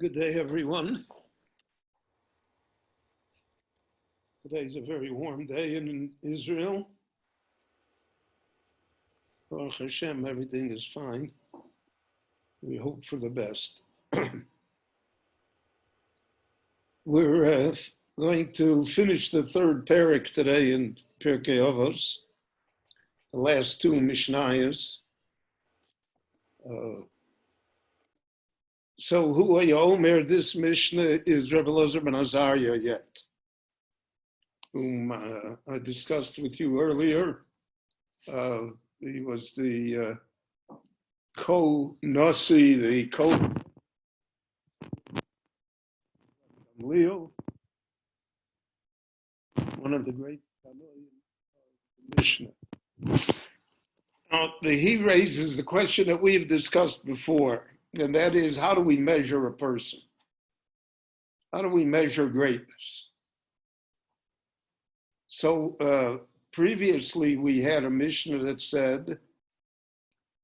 Good day, everyone. Today's a very warm day in Israel. Baruch Hashem, everything is fine. We hope for the best. We're going to finish the third parak today in Pirkei Avot, the last two Mishnayos. So who are you, Omer? This Mishnah is Rebbe Elazar ben Azariah yet, whom I discussed with you earlier. He was the co-Nasi, the Leo, one of the great Mishnah. Now, he raises the question that we've discussed before, and that is, how do we measure a person? How do we measure greatness? So previously we had a Mishnah that said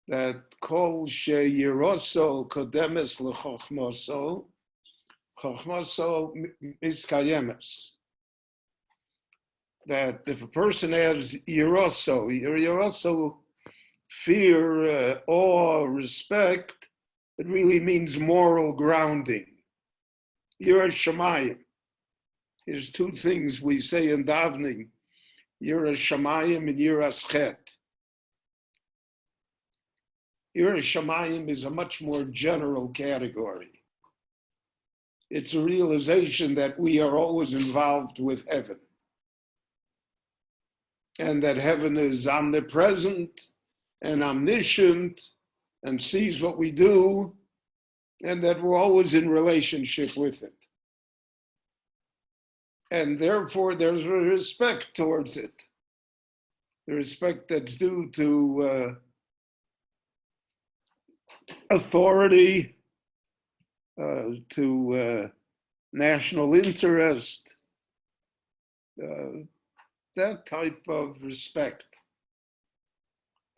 that kol sheyiroso kodemes lechochmoso, chochmoso miskayemes. That if a person has yiroso, fear, awe, respect, it really means moral grounding. Yiras Shamayim. There's two things we say in davening: Yiras Shamayim and Yiras Chet. Yiras Shamayim is a much more general category. It's a realization that we are always involved with heaven, and that heaven is omnipresent and omniscient and sees what we do, and that we're always in relationship with it. And therefore, there's a respect towards it. The respect that's due to authority, to national interest, that type of respect.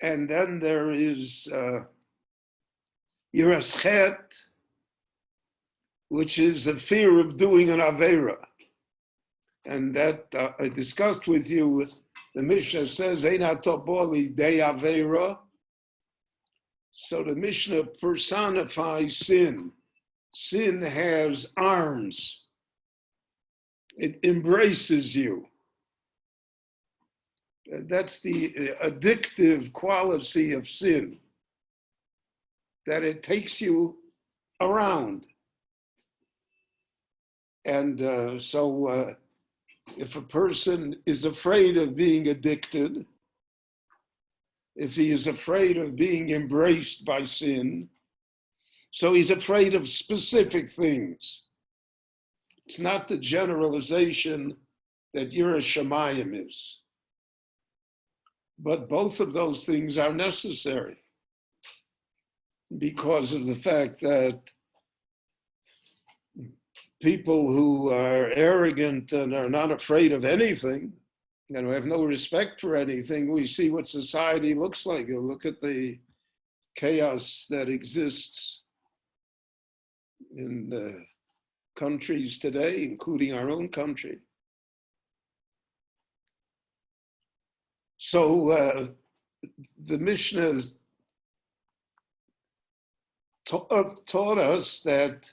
And then there is Yiras Chet, which is a fear of doing an Aveira. And that I discussed with you, the Mishnah says, Eina toboli de Aveira. So the Mishnah personifies sin. Sin has arms. It embraces you. That's the addictive quality of sin, that it takes you around. And so if a person is afraid of being addicted, if he is afraid of being embraced by sin, so he's afraid of specific things. It's not the generalization that Yiras Shamayim is. But both of those things are necessary because of the fact that people who are arrogant and are not afraid of anything and who have no respect for anything, we see what society looks like. You look at the chaos that exists in the countries today, including our own country. So the Mishnah taught us that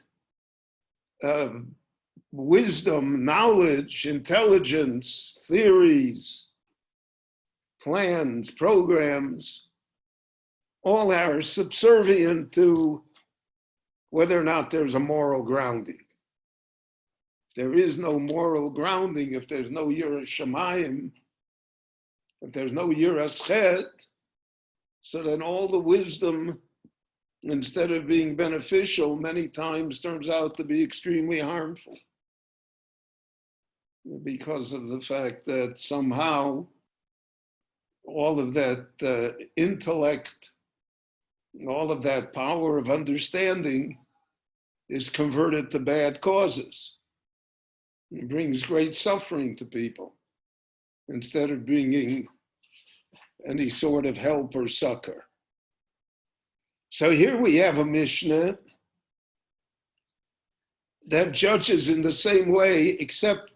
wisdom, knowledge, intelligence, theories, plans, programs, all are subservient to whether or not there's a moral grounding. If there is no moral grounding, if there's no Yiras Shamayim, if there's no Yiras Chet, so then all the wisdom, instead of being beneficial, many times turns out to be extremely harmful, because of the fact that somehow all of that intellect, all of that power of understanding is converted to bad causes. It brings great suffering to people instead of bringing any sort of help or succor. So here we have a Mishnah that judges in the same way, except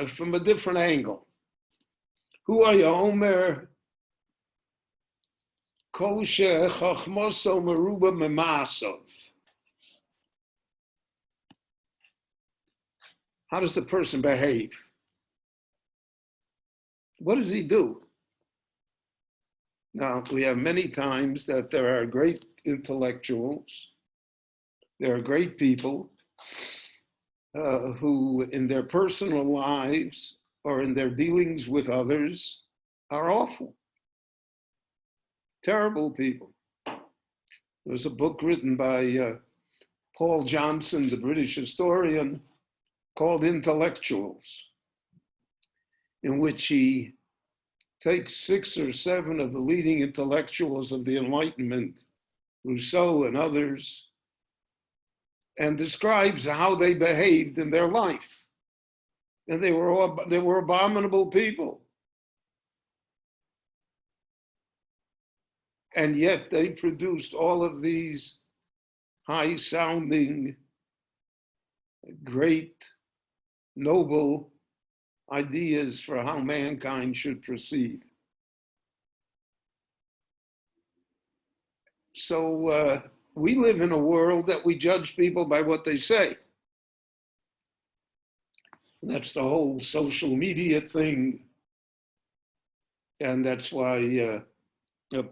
from a different angle. Who are you, Omer? Kol she'chachmoso meruba memasov. How does the person behave? What does he do? Now, we have many times that there are great intellectuals, there are great people who in their personal lives or in their dealings with others are awful, terrible people. There was a book written by Paul Johnson, the British historian, called Intellectuals, in which he takes 6 or 7 of the leading intellectuals of the Enlightenment, Rousseau and others, and describes how they behaved in their life. And they were abominable people. And yet they produced all of these high-sounding, great, noble ideas for how mankind should proceed. So we live in a world that we judge people by what they say. And that's the whole social media thing. And that's why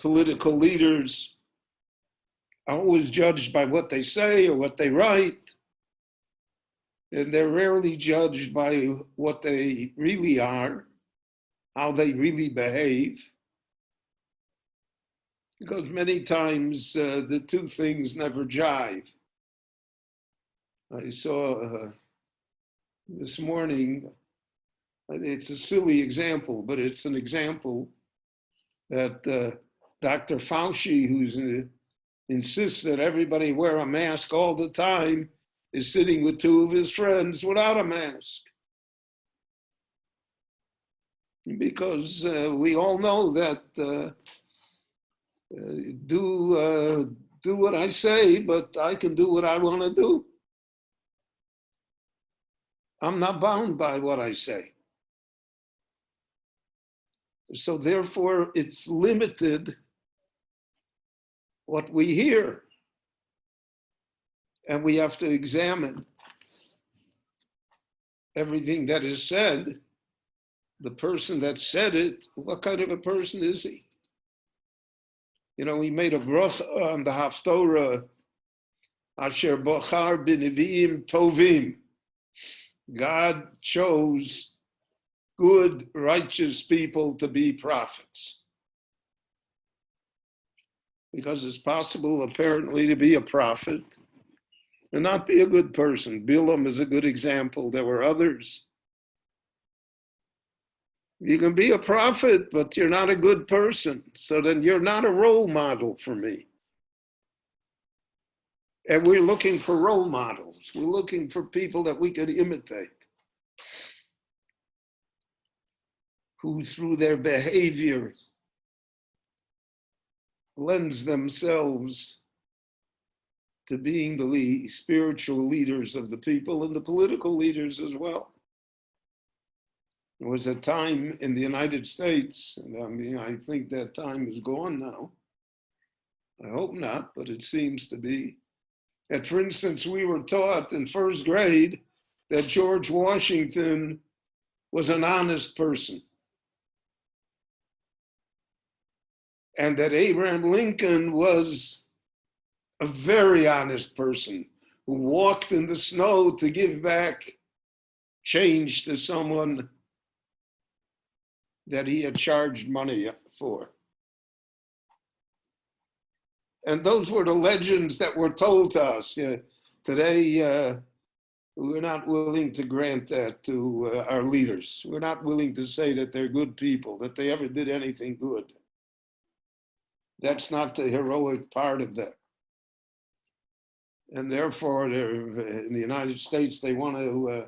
political leaders are always judged by what they say or what they write. And they're rarely judged by what they really are, how they really behave. Because many times the two things never jive. I saw this morning, it's a silly example, but it's an example that Dr. Fauci, who insists that everybody wear a mask all the time, is sitting with 2 of his friends without a mask. Because we all know that do what I say, but I can do what I want to do. I'm not bound by what I say. So therefore, it's limited what we hear. And we have to examine everything that is said. The person that said it, what kind of a person is he? You know, he made a bracha on the Haftorah, Asher Bochar b'Neviim Tovim. God chose good, righteous people to be prophets. Because it's possible, apparently, to be a prophet and not be a good person. Bilam is a good example. There were others. You can be a prophet, but you're not a good person. So then you're not a role model for me. And we're looking for role models. We're looking for people that we could imitate, who through their behavior lends themselves to being the spiritual leaders of the people and the political leaders as well. There was a time in the United States, and I mean, I think that time is gone now. I hope not, but it seems to be. That, for instance, we were taught in first grade that George Washington was an honest person. And that Abraham Lincoln was a very honest person who walked in the snow to give back change to someone that he had charged money for. And those were the legends that were told to us. Today, we're not willing to grant that to our leaders. We're not willing to say that they're good people, that they ever did anything good. That's not the heroic part of that. And therefore, in the United States, they want to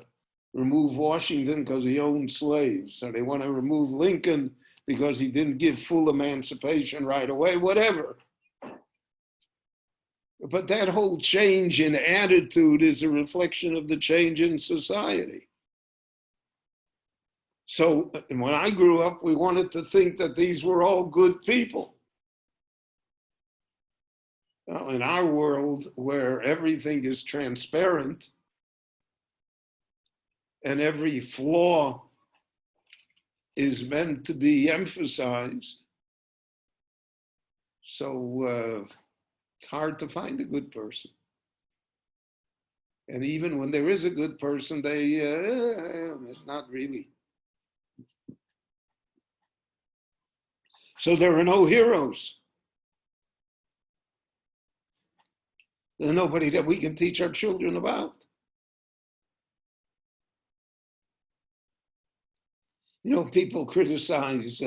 remove Washington because he owned slaves, or they want to remove Lincoln because he didn't give full emancipation right away, whatever. But that whole change in attitude is a reflection of the change in society. So when I grew up, we wanted to think that these were all good people. Well, in our world, where everything is transparent and every flaw is meant to be emphasized, so it's hard to find a good person. And even when there is a good person, not really. So there are no heroes. There's nobody that we can teach our children about. You know, people criticize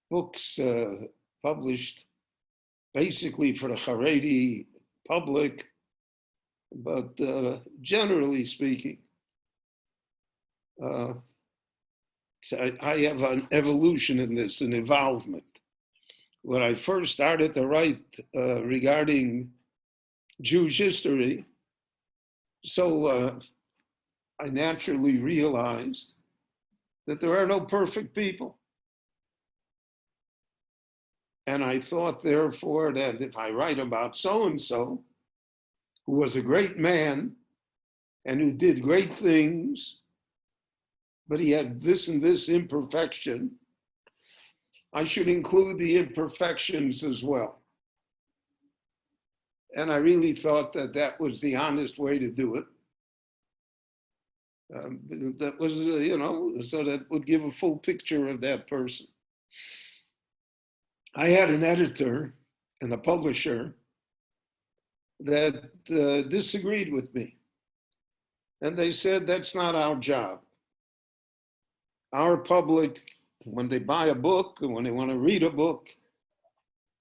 books published basically for the Haredi public, but generally speaking, so I have an evolution in this, an evolvement. When I first started to write regarding Jewish history, so I naturally realized that there are no perfect people. And I thought, therefore, that if I write about so-and-so, who was a great man and who did great things, but he had this and this imperfection, I should include the imperfections as well. And I really thought that that was the honest way to do it. That was, so that would give a full picture of that person. I had an editor and a publisher that disagreed with me. And they said, that's not our job. Our public, when they buy a book and when they want to read a book,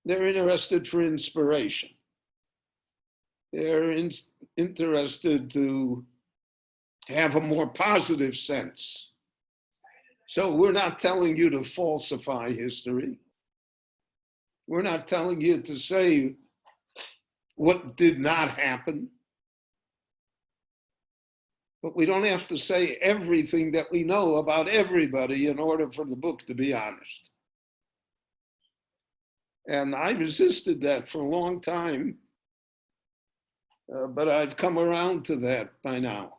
they're interested for inspiration. They're interested to have a more positive sense. So we're not telling you to falsify history. We're not telling you to say what did not happen. But we don't have to say everything that we know about everybody in order for the book to be honest. And I resisted that for a long time, but I've come around to that by now.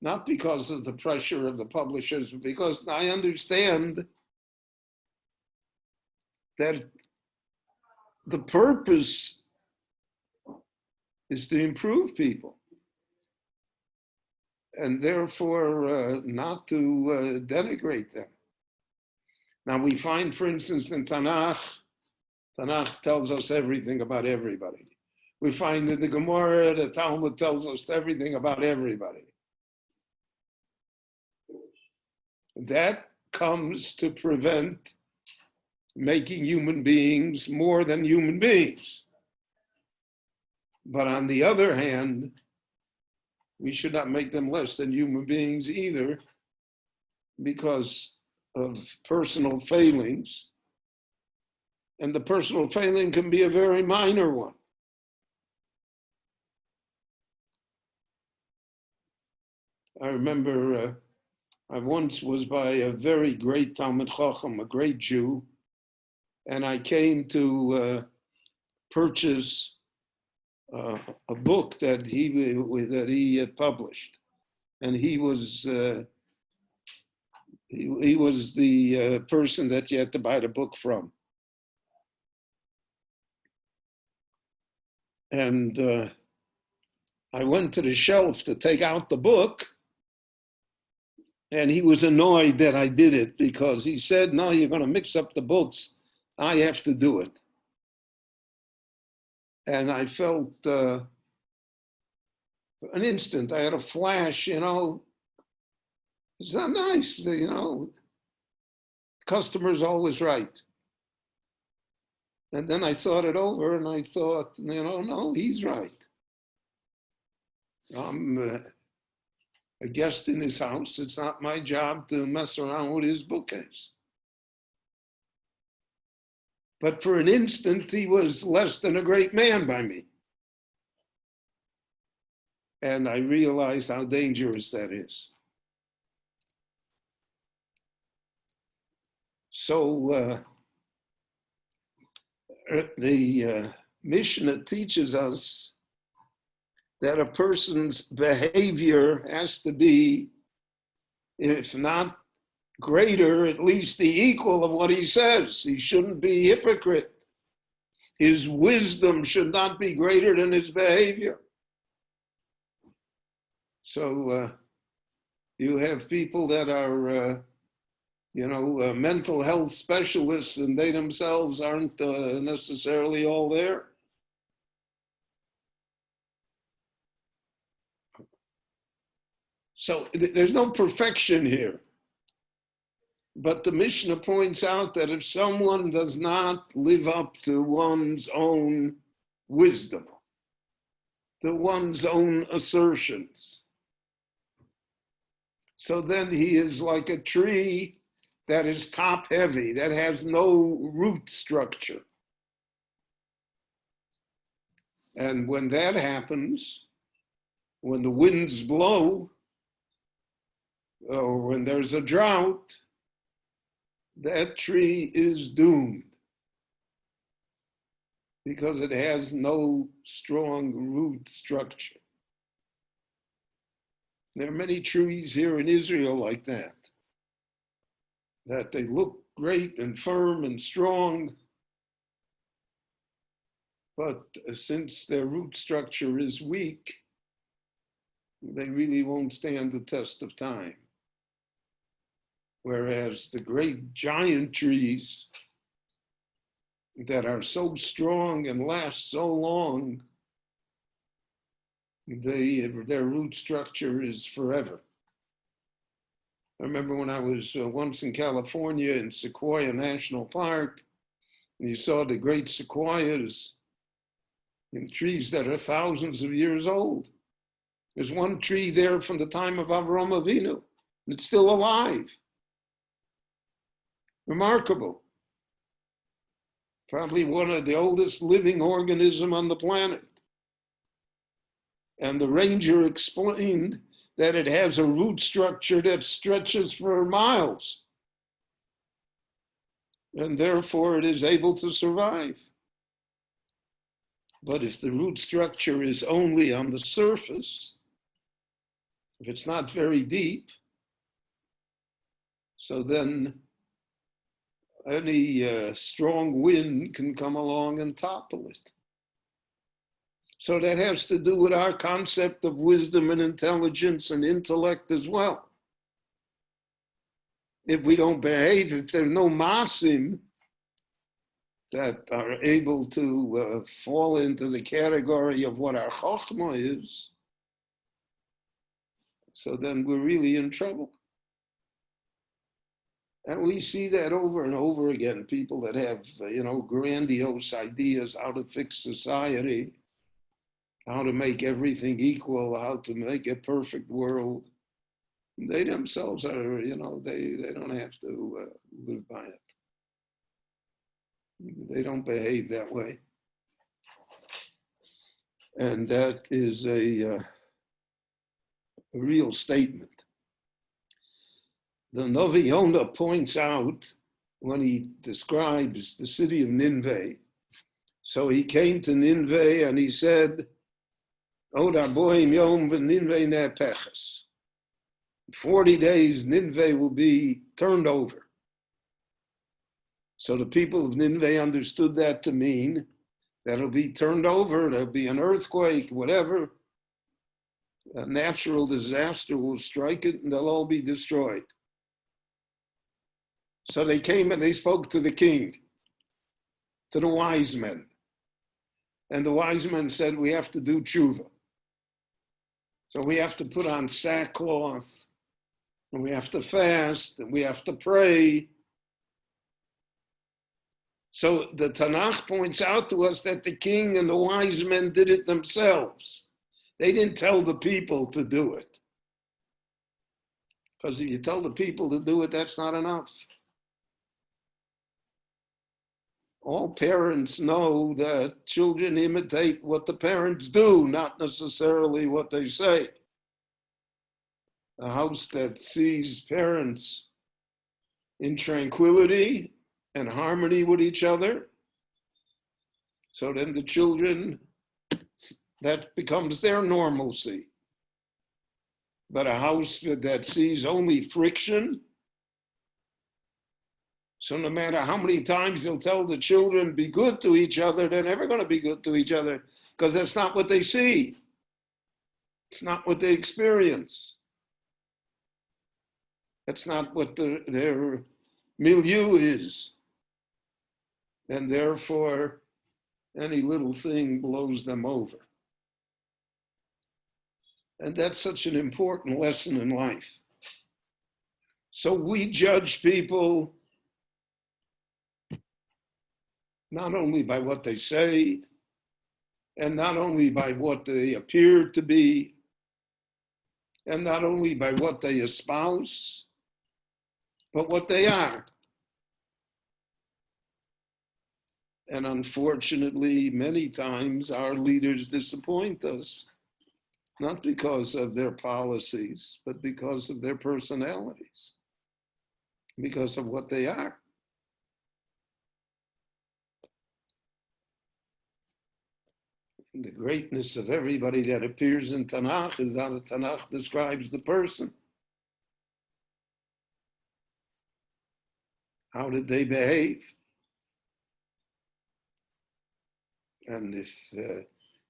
Not because of the pressure of the publishers, but because I understand that the purpose is to improve people, and therefore not to denigrate them. Now we find, for instance, in Tanakh tells us everything about everybody. We find in the Gemara, the Talmud tells us everything about everybody. That comes to prevent making human beings more than human beings. But on the other hand, we should not make them less than human beings either, because of personal failings. And the personal failing can be a very minor one. I remember I once was by a very great Talmid Chacham, a great Jew, and I came to purchase a book that he had published, and he was the person that you had to buy the book from. And I went to the shelf to take out the book, and he was annoyed that I did it because he said, no, you're going to mix up the books. I have to do it. And I felt an instant, I had a flash, it's not nice, customer's always right. And then I thought it over and I thought, no, he's right. I'm a guest in his house. It's not my job to mess around with his bookcase. But for an instant, he was less than a great man by me. And I realized how dangerous that is. So the Mishnah teaches us that a person's behavior has to be, if not greater, at least the equal of what he says. He shouldn't be a hypocrite. His wisdom should not be greater than his behavior. So you have people that are, mental health specialists, and they themselves aren't necessarily all there. So there's no perfection here. But the Mishnah points out that if someone does not live up to one's own wisdom, to one's own assertions, so then he is like a tree that is top heavy, that has no root structure. And when that happens, when the winds blow, or when there's a drought, that tree is doomed because it has no strong root structure. There are many trees here in Israel like that they look great and firm and strong, but since their root structure is weak, they really won't stand the test of time. Whereas the great giant trees that are so strong and last so long, their root structure is forever. I remember when I was once in California in Sequoia National Park, and you saw the great sequoias in trees that are thousands of years old. There's one tree there from the time of Avraham Avinu, and it's still alive. Remarkable. Probably one of the oldest living organism on the planet. And the ranger explained that it has a root structure that stretches for miles. And therefore it is able to survive. But if the root structure is only on the surface, if it's not very deep, so then any strong wind can come along and topple it. So that has to do with our concept of wisdom and intelligence and intellect as well. If we don't behave, if there's no masim that are able to fall into the category of what our chokhmah is, so then we're really in trouble. And we see that over and over again, people that have, grandiose ideas how to fix society, how to make everything equal, how to make a perfect world. They themselves are, they don't have to live by it. They don't behave that way. And that is a real statement. The Novi Yonah points out when he describes the city of Nineveh. So he came to Nineveh and he said, Od arboim yom v'Nineveh ne'peches. 40 days, Nineveh will be turned over. So the people of Nineveh understood that to mean that it'll be turned over, there'll be an earthquake, whatever. A natural disaster will strike it and they'll all be destroyed. So they came and they spoke to the king, to the wise men. And the wise men said, we have to do tshuva. So we have to put on sackcloth, and we have to fast, and we have to pray. So the Tanakh points out to us that the king and the wise men did it themselves. They didn't tell the people to do it. Because if you tell the people to do it, that's not enough. All parents know that children imitate what the parents do, not necessarily what they say. A house that sees parents in tranquility and harmony with each other, so then the children, that becomes their normalcy. But a house that sees only friction, so no matter how many times you'll tell the children be good to each other, they're never going to be good to each other because that's not what they see. It's not what they experience. That's not what their milieu is. And therefore, any little thing blows them over. And that's such an important lesson in life. So we judge people not only by what they say, and not only by what they appear to be, and not only by what they espouse, but what they are. And unfortunately, many times our leaders disappoint us, not because of their policies, but because of their personalities, because of what they are. The greatness of everybody that appears in Tanakh is how the Tanakh describes the person. How did they behave? And if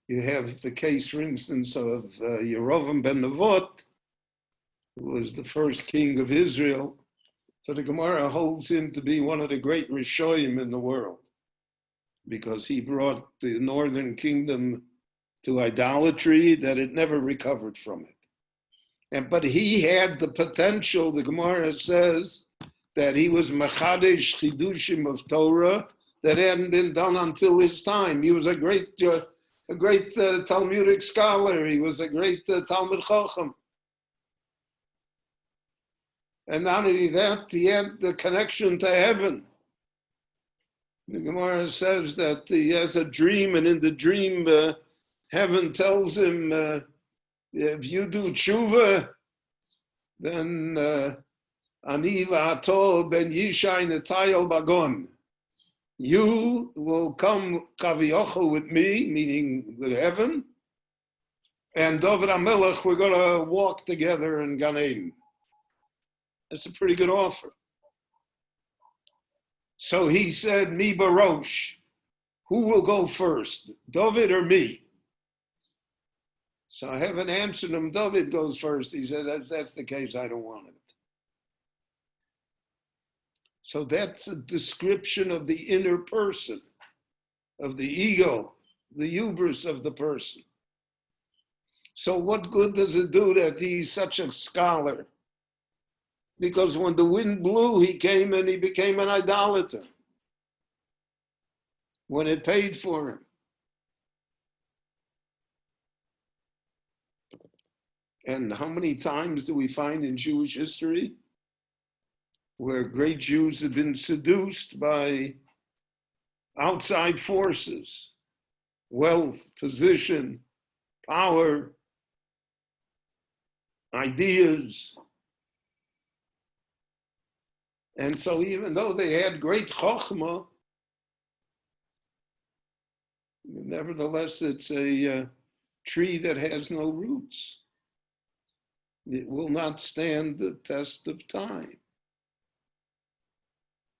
you have the case, for instance, of Yerovam ben Avot, who was the first king of Israel, so the Gemara holds him to be one of the great Rishoyim in the world, because he brought the northern kingdom to idolatry that it never recovered from it. But he had the potential, the Gemara says, that he was Mechadish Chidushim of Torah that hadn't been done until his time. He was a great Talmudic scholar. He was a great Talmud Chacham. And not only that, he had the connection to heaven. The Gemara says that he has a dream, and in the dream, heaven tells him, if you do tshuva, then ani v'ato ben yishai netayel bagon. You will come kaviyochel with me, meaning with heaven, and David HaMelech, we're going to walk together in Gan Eden. That's a pretty good offer. So he said, Mi barosh, who will go first, David or me? So heaven answered him, David goes first. He said, that's the case, I don't want it. So that's a description of the inner person, of the ego, the hubris of the person. So what good does it do that he's such a scholar? Because when the wind blew, he came and he became an idolater. When it paid for him. And how many times do we find in Jewish history where great Jews have been seduced by outside forces, wealth, position, power, ideas. And so even though they had great chokhmah, nevertheless, it's a tree that has no roots. It will not stand the test of time.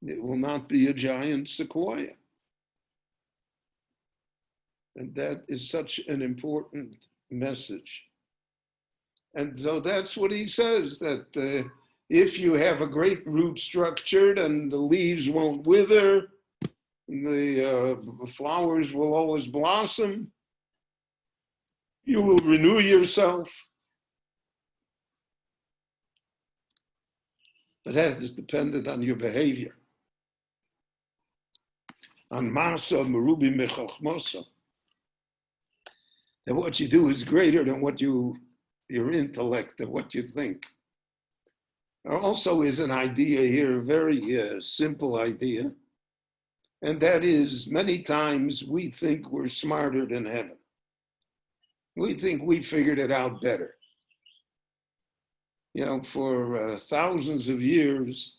It will not be a giant sequoia. And that is such an important message. And so that's what he says, that if you have a great root structure and the leaves won't wither, the flowers will always blossom, you will renew yourself. But that is dependent on your behavior. On masa merubi mechochmosa. that what you do is greater than your intellect and what you think. There also is an idea here, a very simple idea, and that is many times we think we're smarter than heaven. We think we figured it out better. For thousands of years,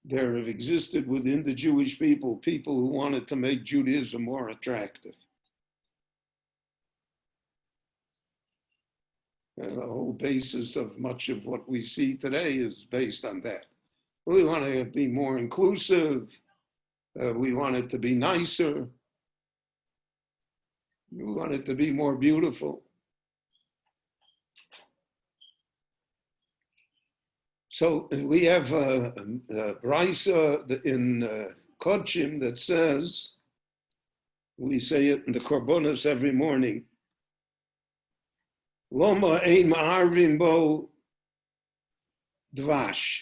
there have existed within the Jewish people who wanted to make Judaism more attractive. And the whole basis of much of what we see today is based on that. We want to be more inclusive. We want it to be nicer. We want it to be more beautiful. So we have a brisa in Kodshim that says, we say it in the Korbanos every morning, Loma ein ma'arvim bo dvash.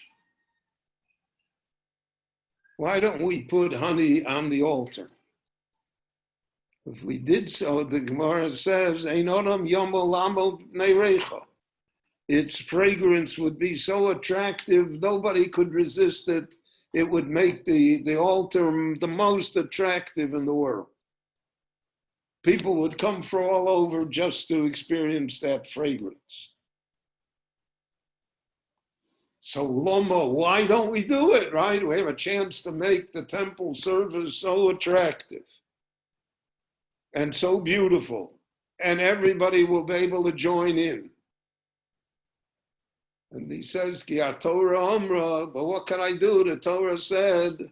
Why don't we put honey on the altar? If we did so, the Gemara says, Ein odam yomo lamo bnei reicha. Its fragrance would be so attractive, nobody could resist it. It would make the altar the most attractive in the world. People would come from all over just to experience that fragrance. So Loma, why don't we do it, right? We have a chance to make the temple service so attractive and so beautiful, and everybody will be able to join in. And he says, Ki Torah Amra, but what can I do? The Torah said,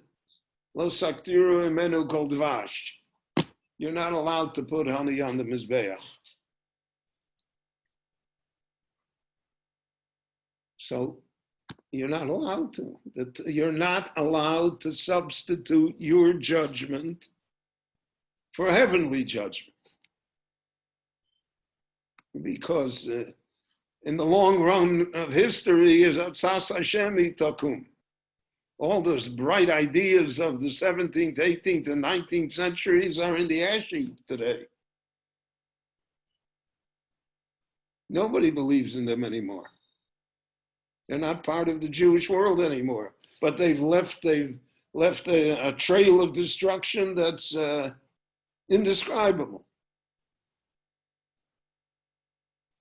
Lo saktiru imenu kol dvash. You're not allowed to put honey on the Mizbeach. So you're not allowed to. You're not allowed to substitute your judgment for heavenly judgment. Because in the long run of history is Atzas Hashem Takum. All those bright ideas of the 17th, 18th, and 19th centuries are in the ash heap today. Nobody believes in them anymore. They're not part of the Jewish world anymore. But they've left a trail of destruction that's indescribable.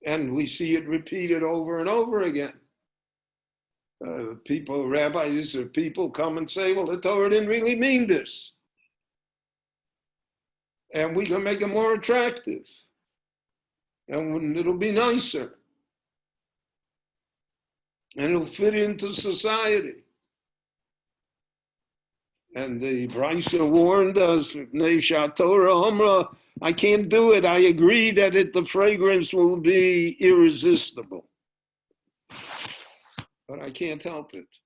And we see it repeated over and over again. Rabbis or people come and say, well, the Torah didn't really mean this. And we can make it more attractive. And it'll be nicer. And it'll fit into society. And the Brisa warned us, Torah Amra, I can't do it. I agree that the fragrance will be irresistible. But I can't help it.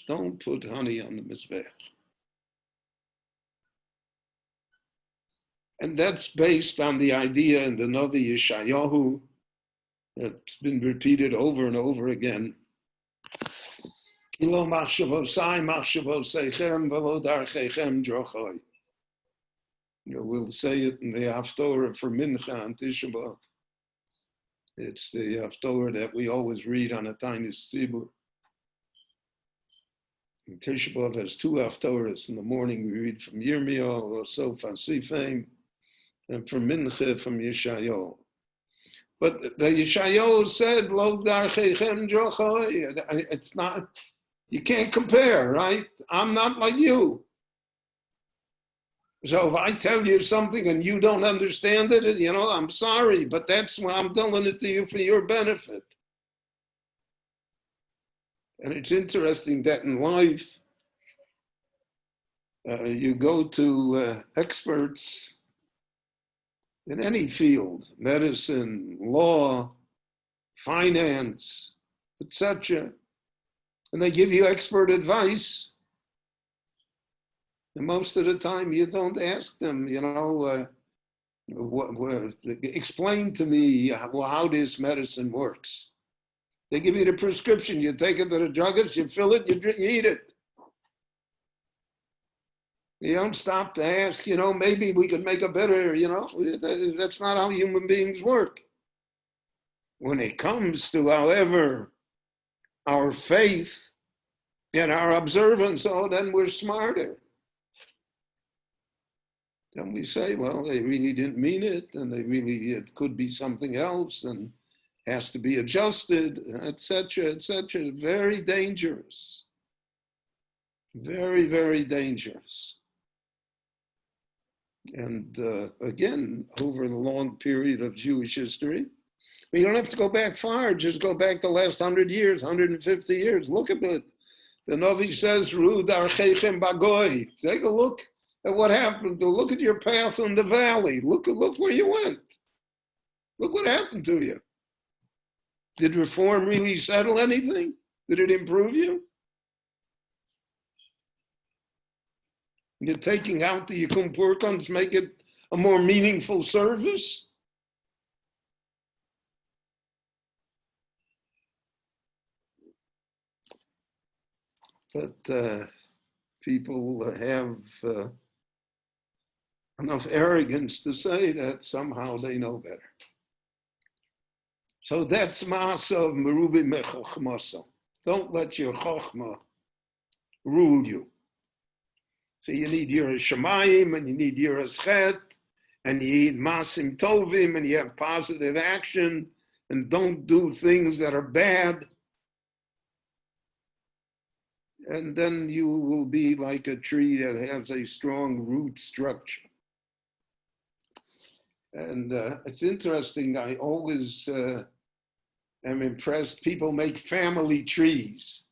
Don't put honey on the Mizbeach. And that's based on the idea in the Navi Yeshayahu that's been repeated over and over again. We'll say it in the Haftorah for Mincha and Tisha B'Av. It's the Haftorah that we always read on a tiny tzibur. Tisha B'Av has two Haftorahs. In the morning we read from Yirmiyahu or Sof HaSifim, and from Mincha from Yeshayahu. But the Yeshayahu said, Lo darchechem drochoi. It's not, you can't compare, right? I'm not like you. So if I tell you something and you don't understand it, I'm sorry, but that's when I'm telling it to you for your benefit. And it's interesting that in life, you go to experts in any field, medicine, law, finance, etc., and they give you expert advice. And most of the time, you don't ask them, explain to me how this medicine works. They give you the prescription. You take it to the druggist, you fill it, you eat it. You don't stop to ask, maybe we could make a better, that's not how human beings work. When it comes to, however, our faith and our observance, then we're smarter. Then we say, well, they really didn't mean it, and it could be something else, and has to be adjusted, etc., etc. Very dangerous. Very, very dangerous. And again, over the long period of Jewish history, you don't have to go back far, just go back the last 100 years, 150 years. Look at it. The Navi says, Ru darcheichem bagoy. Take a look at what happened. Look at your path in the valley. Look where you went. Look what happened to you. Did reform really settle anything? Did it improve you? You're taking out the Yikum Purkans, make it a more meaningful service? But people have enough arrogance to say that somehow they know better. So that's Ma'asa of Merubi Mechachmasa. Don't let your Chachma rule you. So you need Yiras Shamayim, and you need Yiras Chet, and you need Masim Tovim, and you have positive action, and don't do things that are bad. And then you will be like a tree that has a strong root structure. And it's interesting, I always am impressed. People make family trees.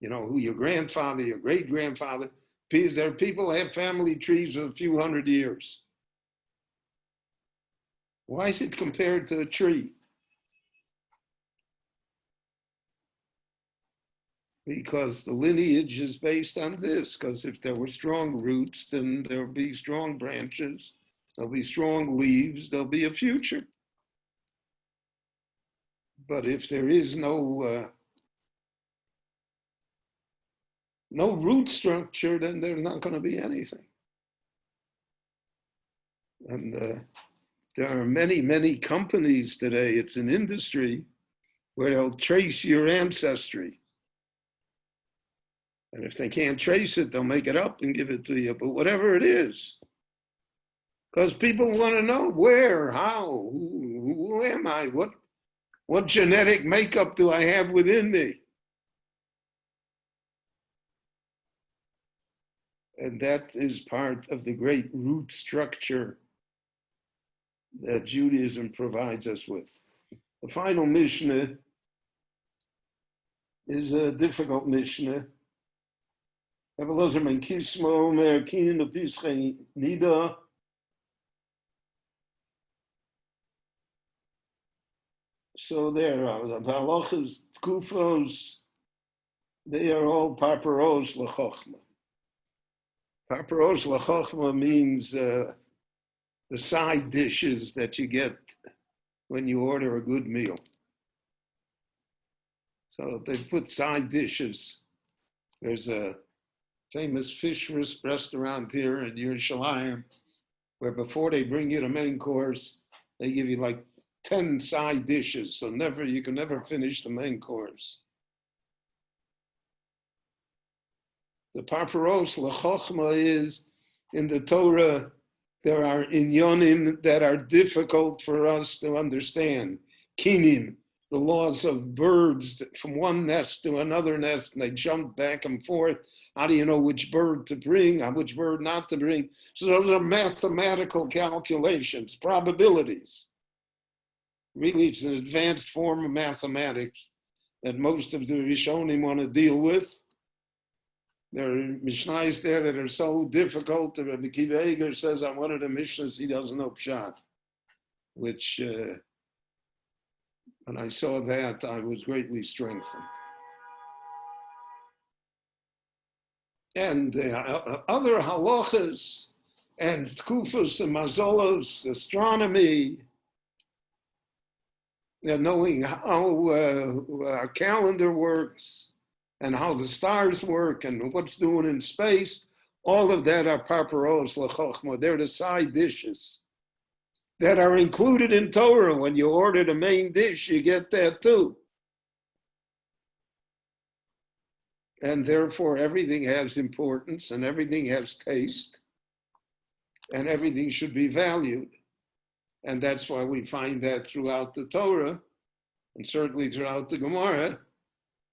Who your grandfather, your great-grandfather. There are people who have family trees of a few hundred years. Why is it compared to a tree? Because the lineage is based on this. Because if there were strong roots, then there'll be strong branches, there'll be strong leaves, there'll be a future. But if there is no root structure, then there's not going to be anything. And there are many, many companies today, it's an industry, where they'll trace your ancestry. And if they can't trace it, they'll make it up and give it to you. But whatever it is, because people want to know where, how, who am I? What genetic makeup do I have within me? And that is part of the great root structure that Judaism provides us with. The final Mishnah is a difficult Mishnah. So there are the halachas, kufos, they are all paparos l'chochma. Paparos l'chochma means the side dishes that you get when you order a good meal. So they put side dishes. There's a famous fish restaurant here in Yerushalayim where before they bring you the main course, they give you like 10 side dishes. So you can never finish the main course. The paparos l'chochma is, in the Torah, there are inyonim that are difficult for us to understand. Kinim, the laws of birds from one nest to another nest, and they jump back and forth. How do you know which bird to bring, which bird not to bring? So those are mathematical calculations, probabilities. Really, it's an advanced form of mathematics that most of the Rishonim want to deal with. There are Mishnayos there that are so difficult. Rabbi Akiva Eiger says on one of the Mishnahs he doesn't know Pshat, which when I saw that, I was greatly strengthened. And other halachas and tkufos and mazolos, astronomy, knowing how our calendar works and how the stars work and what's doing in space, All of that are parparos lechochma. They're the side dishes that are included in Torah. When you order the main dish, you get that too. And therefore, everything has importance and everything has taste and everything should be valued. And that's why we find that throughout the Torah and certainly throughout the Gemara,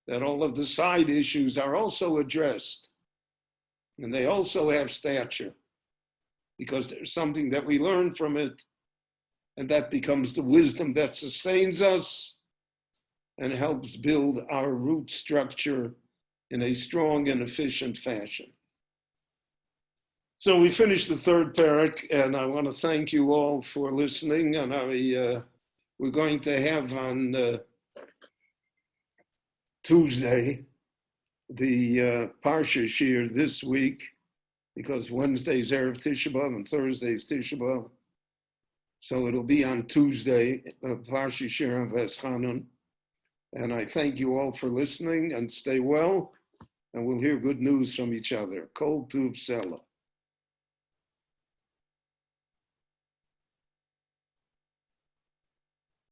that all of the side issues are also addressed. And they also have stature because there's something that we learn from it, and that becomes the wisdom that sustains us and helps build our root structure in a strong and efficient fashion. So we finished the third parak, and I want to thank you all for listening. And we're going to have on Tuesday the Parsha shiur this week, because Wednesday's Erev Tisha B'Av and Thursday's Tisha B'Av. So it'll be on Tuesday, Parsha shiur of Eschanun. And I thank you all for listening, and stay well, and we'll hear good news from each other. Kol Tuv Sela.